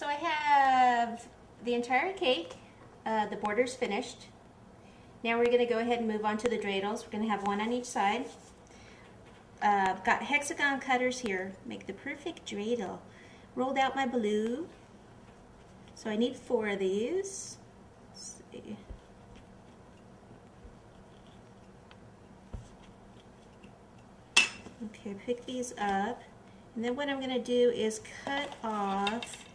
So I have the entire cake. The border's finished. Now we're going to go ahead and move on to the dreidels. We're going to have one on each side. I've got hexagon cutters here. Make the perfect dreidel. Rolled out my blue. So I need 4 of these. Let's see. Okay, pick these up. And then what I'm going to do is cut off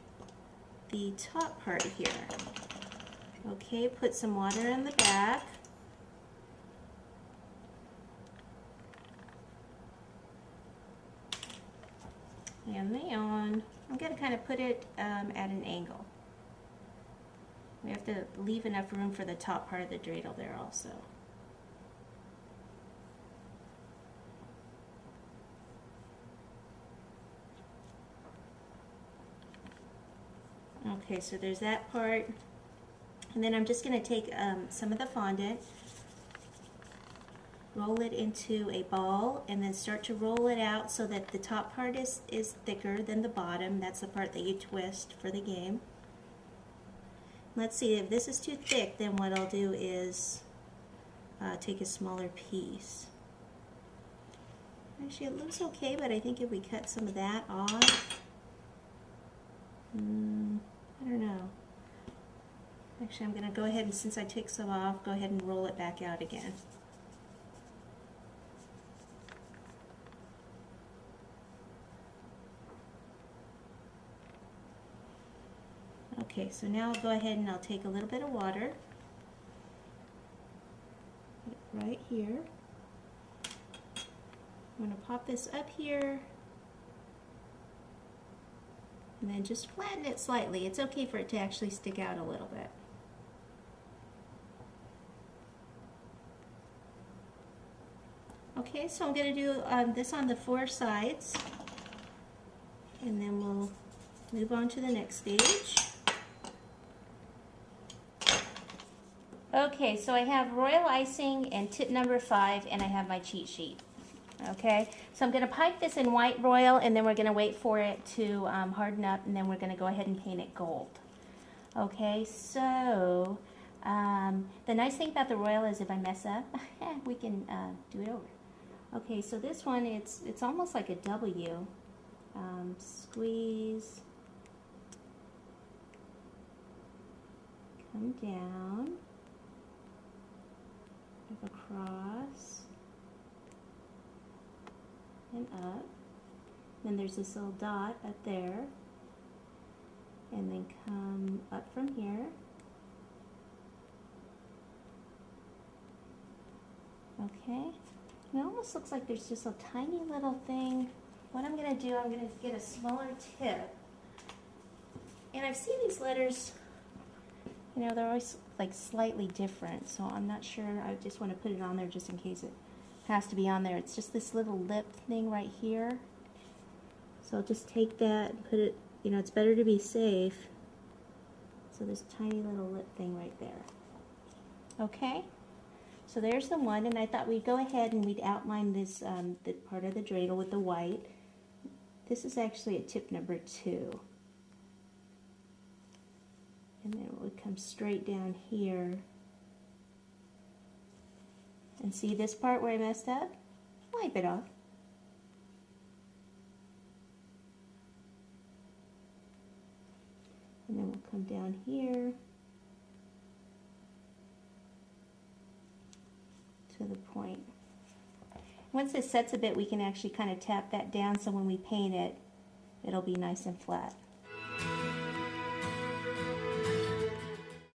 the top part here. Okay, put some water in the back. And I'm going to kind of put it at an angle. We have to leave enough room for the top part of the dreidel there also. Okay, so there's that part. And then I'm just going to take some of the fondant, roll it into a ball, and then start to roll it out so that the top part is thicker than the bottom. That's the part that you twist for the game. Let's see, if this is too thick, then what I'll do is take a smaller piece. Actually, it looks okay, but I think if we cut some of that off, I don't know. Actually, I'm going to go ahead and, since I took some off, go ahead and roll it back out again. Okay, so now I'll go ahead and I'll take a little bit of water, put it right here. I'm going to pop this up here, and then just flatten it slightly. It's okay for it to actually stick out a little bit. Okay, so I'm going to do this on the 4 sides, and then we'll move on to the next stage. Okay, so I have royal icing and tip number 5, and I have my cheat sheet. Okay, so I'm going to pipe this in white royal, and then we're going to wait for it to harden up, and then we're going to go ahead and paint it gold. Okay, so the nice thing about the royal is if I mess up, we can do it over. Okay, so this one, it's almost like a W. Squeeze, come down, across, and up. Then there's this little dot up there, and then come up from here. Okay, it almost looks like there's just a tiny little thing. What I'm going to do, I'm going to get a smaller tip, and I've seen these letters, you know, they're always like slightly different, so I'm not sure. I just want to put it on there just in case it has to be on there. It's just this little lip thing right here. So I'll just take that and put it, you know, it's better to be safe. So this tiny little lip thing right there. Okay, so there's the one, and I thought we'd go ahead and we'd outline this the part of the dreidel with the white. This is actually a tip number 2. And then it would come straight down here. And see this part where I messed up? Wipe it off. And then we'll come down here to the point. Once it sets a bit, we can actually kind of tap that down so when we paint it, it'll be nice and flat.